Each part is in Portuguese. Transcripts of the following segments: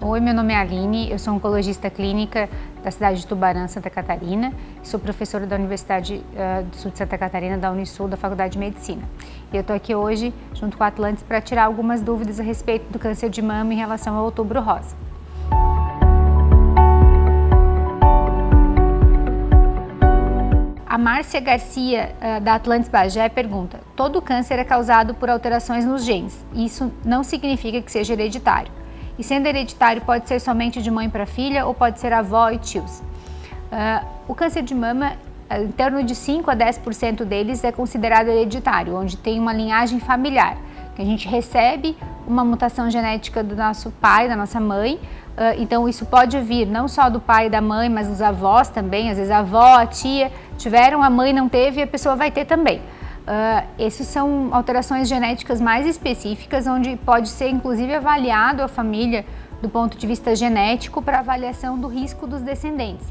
Oi, meu nome é Aline, eu sou oncologista clínica da cidade de Tubarão, Santa Catarina. Sou professora da Universidade do Sul de Santa Catarina, da Unisul, da Faculdade de Medicina. E eu estou aqui hoje, junto com a Atlantis, para tirar algumas dúvidas a respeito do câncer de mama em relação ao Outubro Rosa. A Márcia Garcia, da Atlantis Bagé, pergunta: todo câncer é causado por alterações nos genes, e isso não significa que seja hereditário. E sendo hereditário, pode ser somente de mãe para filha ou pode ser avó e tios. O câncer de mama, em torno de 5 a 10% deles é considerado hereditário, onde tem uma linhagem familiar, que a gente recebe uma mutação genética do nosso pai, da nossa mãe. Então isso pode vir não só do pai e da mãe, mas dos avós também. Às vezes a avó, a tia tiveram, a mãe não teve e a pessoa vai ter também. Essas são alterações genéticas mais específicas, onde pode ser inclusive avaliado a família do ponto de vista genético para avaliação do risco dos descendentes.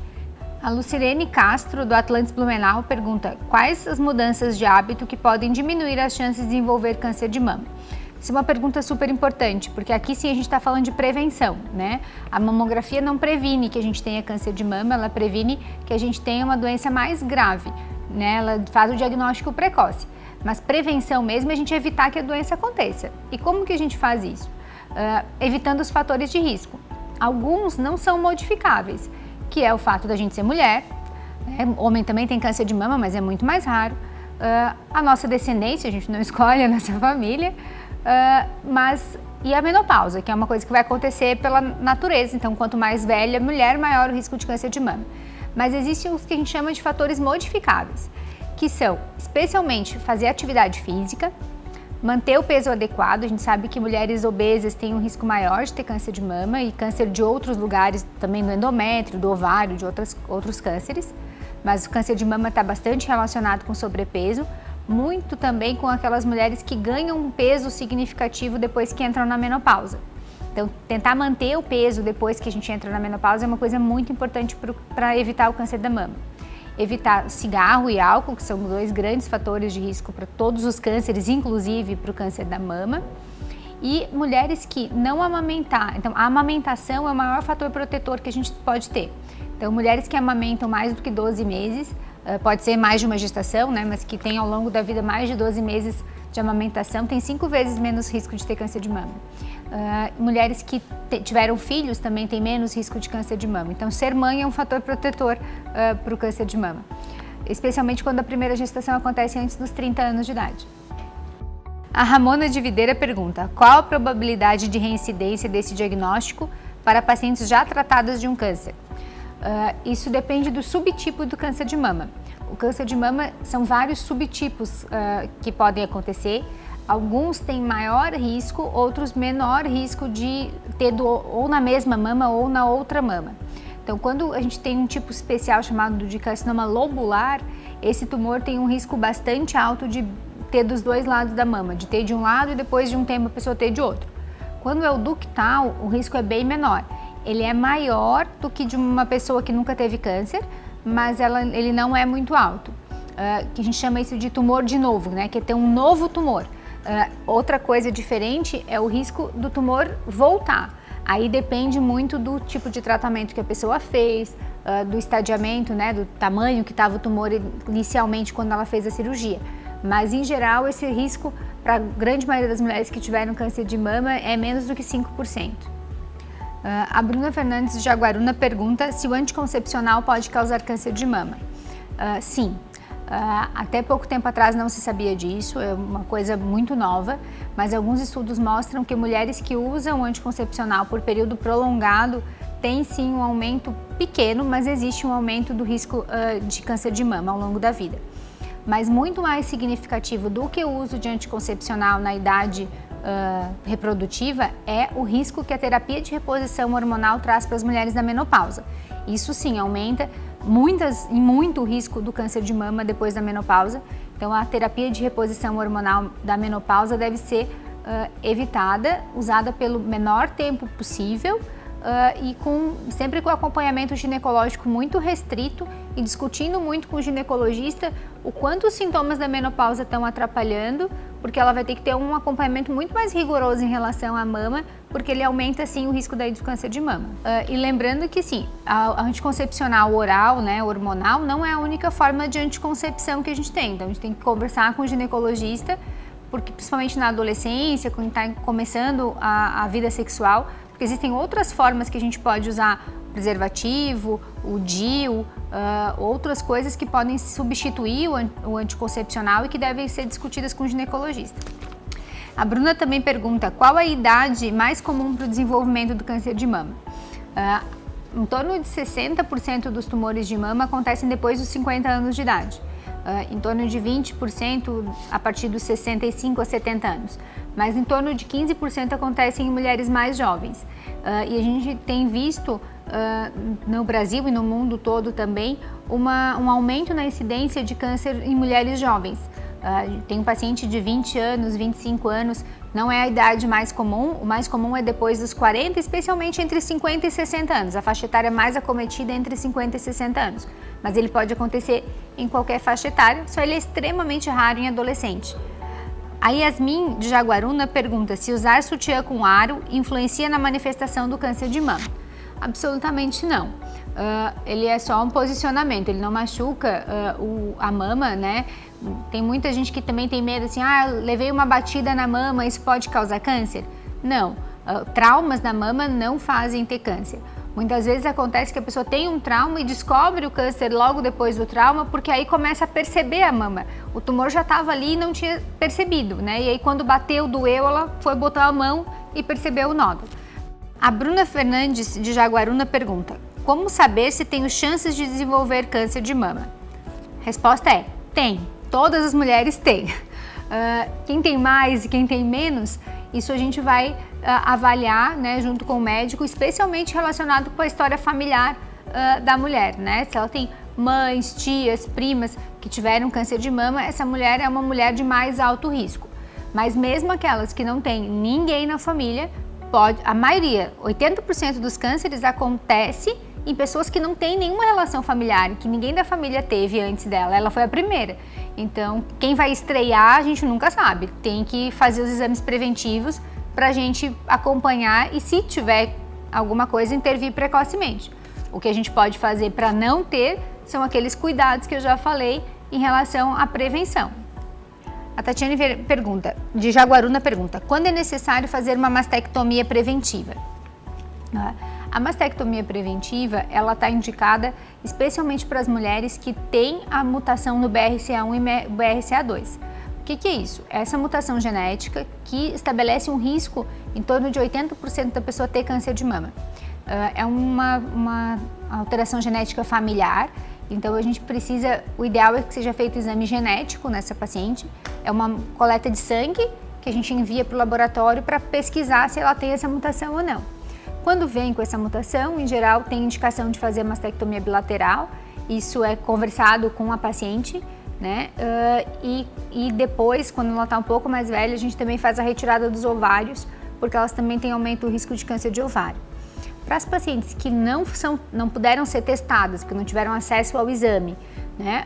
A Lucilene Castro, do Atlantis Blumenau, pergunta: quais as mudanças de hábito que podem diminuir as chances de desenvolver câncer de mama? Isso é uma pergunta super importante, porque aqui sim a gente está falando de prevenção, né? A mamografia não previne que a gente tenha câncer de mama, ela previne que a gente tenha uma doença mais grave, né? Ela faz o diagnóstico precoce, mas prevenção mesmo é a gente evitar que a doença aconteça. E como que a gente faz isso? Evitando os fatores de risco. Alguns não são modificáveis, que é o fato da gente ser mulher, né? Homem também tem câncer de mama, mas é muito mais raro. A nossa descendência, a gente não escolhe a nossa família, e a menopausa, que é uma coisa que vai acontecer pela natureza. Então, quanto mais velha a mulher, maior o risco de câncer de mama. Mas existem os que a gente chama de fatores modificáveis, que são especialmente fazer atividade física, manter o peso adequado. A gente sabe que mulheres obesas têm um risco maior de ter câncer de mama e câncer de outros lugares, também do endométrio, do ovário, de outros cânceres. Mas o câncer de mama está bastante relacionado com sobrepeso, muito também com aquelas mulheres que ganham um peso significativo depois que entram na menopausa. Então, tentar manter o peso depois que a gente entra na menopausa é uma coisa muito importante para evitar o câncer da mama. Evitar cigarro e álcool, que são dois grandes fatores de risco para todos os cânceres, inclusive para o câncer da mama. E mulheres que não amamentar. Então, a amamentação é o maior fator protetor que a gente pode ter. Então, mulheres que amamentam mais do que 12 meses, pode ser mais de uma gestação, né, mas que tem ao longo da vida mais de 12 meses de amamentação, tem 5 vezes menos risco de ter câncer de mama. Mulheres que tiveram filhos também têm menos risco de câncer de mama. Então, ser mãe é um fator protetor para o câncer de mama, especialmente quando a primeira gestação acontece antes dos 30 anos de idade. A Ramona de Videira pergunta: qual a probabilidade de reincidência desse diagnóstico para pacientes já tratadas de um câncer? Isso depende do subtipo do câncer de mama. O câncer de mama são vários subtipos que podem acontecer. Alguns têm maior risco, outros menor risco de ter ou na mesma mama ou na outra mama. Então, quando a gente tem um tipo especial chamado de carcinoma lobular, esse tumor tem um risco bastante alto de ter dos dois lados da mama, de ter de um lado e depois de um tempo a pessoa ter de outro. Quando é o ductal, o risco é bem menor. Ele é maior do que de uma pessoa que nunca teve câncer, mas ele não é muito alto. Que a gente chama isso de tumor de novo, né? Que é ter um novo tumor. Outra coisa diferente é o risco do tumor voltar. Aí depende muito do tipo de tratamento que a pessoa fez, do estadiamento, né? Do tamanho que estava o tumor inicialmente quando ela fez a cirurgia. Mas em geral esse risco para a grande maioria das mulheres que tiveram câncer de mama é menos do que 5%. A Bruna Fernandes de Jaguaruna pergunta se o anticoncepcional pode causar câncer de mama. Sim, até pouco tempo atrás não se sabia disso, é uma coisa muito nova, mas alguns estudos mostram que mulheres que usam anticoncepcional por período prolongado têm sim um aumento pequeno, mas existe um aumento do risco de câncer de mama ao longo da vida. Mas muito mais significativo do que o uso de anticoncepcional na idade reprodutiva é o risco que a terapia de reposição hormonal traz para as mulheres da menopausa. Isso sim aumenta muito o risco do câncer de mama depois da menopausa. Então a terapia de reposição hormonal da menopausa deve ser evitada, usada pelo menor tempo possível e sempre com acompanhamento ginecológico muito restrito e discutindo muito com o ginecologista o quanto os sintomas da menopausa estão atrapalhando porque ela vai ter que ter um acompanhamento muito mais rigoroso em relação à mama, porque ele aumenta, sim, o risco daí do câncer de mama. E lembrando que, sim, a anticoncepcional oral, né, hormonal, não é a única forma de anticoncepção que a gente tem. Então, a gente tem que conversar com o ginecologista, porque principalmente na adolescência, quando está começando a vida sexual, porque existem outras formas que a gente pode usar, preservativo, o DIU, outras coisas que podem substituir o anticoncepcional e que devem ser discutidas com o ginecologista. A Bruna também pergunta qual a idade mais comum para o desenvolvimento do câncer de mama. Em torno de 60% dos tumores de mama acontecem depois dos 50 anos de idade. Em torno de 20% a partir dos 65 a 70 anos, mas em torno de 15% acontecem em mulheres mais jovens. E a gente tem visto no Brasil e no mundo todo também um aumento na incidência de câncer em mulheres jovens. Tem um paciente de 20 anos, 25 anos, não é a idade mais comum, o mais comum é depois dos 40, especialmente entre 50 e 60 anos. A faixa etária mais acometida é entre 50 e 60 anos, mas ele pode acontecer em qualquer faixa etária, só ele é extremamente raro em adolescente. A Yasmin de Jaguaruna pergunta se usar sutiã com aro influencia na manifestação do câncer de mama. Absolutamente não. Ele é só um posicionamento, ele não machuca a mama, né? Tem muita gente que também tem medo assim, levei uma batida na mama, isso pode causar câncer? Não, traumas na mama não fazem ter câncer. Muitas vezes acontece que a pessoa tem um trauma e descobre o câncer logo depois do trauma, porque aí começa a perceber a mama. O tumor já estava ali e não tinha percebido, né? E aí quando bateu, doeu, ela foi botar a mão e percebeu o nódulo. A Bruna Fernandes de Jaguaruna pergunta: como saber se tenho chances de desenvolver câncer de mama? Resposta é: tem. Todas as mulheres têm. Quem tem mais e quem tem menos, isso a gente vai avaliar, né, junto com o médico, especialmente relacionado com a história familiar da mulher, né? Se ela tem mães, tias, primas que tiveram câncer de mama, essa mulher é uma mulher de mais alto risco. Mas mesmo aquelas que não têm ninguém na família, a maioria, 80% dos cânceres acontece em pessoas que não têm nenhuma relação familiar, que ninguém da família teve antes dela, ela foi a primeira. Então, quem vai estrear, a gente nunca sabe. Tem que fazer os exames preventivos para a gente acompanhar e, se tiver alguma coisa, intervir precocemente. O que a gente pode fazer para não ter são aqueles cuidados que eu já falei em relação à prevenção. A Tatiane de Jaguaruna pergunta: quando é necessário fazer uma mastectomia preventiva? A mastectomia preventiva, ela está indicada especialmente para as mulheres que têm a mutação no BRCA1 e BRCA2. O que é isso? Essa mutação genética que estabelece um risco em torno de 80% da pessoa ter câncer de mama. É uma alteração genética familiar, então a gente precisa, o ideal é que seja feito exame genético nessa paciente, é uma coleta de sangue que a gente envia para o laboratório para pesquisar se ela tem essa mutação ou não. Quando vem com essa mutação, em geral tem indicação de fazer mastectomia bilateral, isso é conversado com a paciente, né? E depois, quando ela está um pouco mais velha, a gente também faz a retirada dos ovários, porque elas também têm aumento do risco de câncer de ovário. Para as pacientes que não puderam ser testadas, porque não tiveram acesso ao exame, né?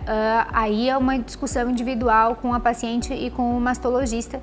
Aí é uma discussão individual com a paciente e com o mastologista.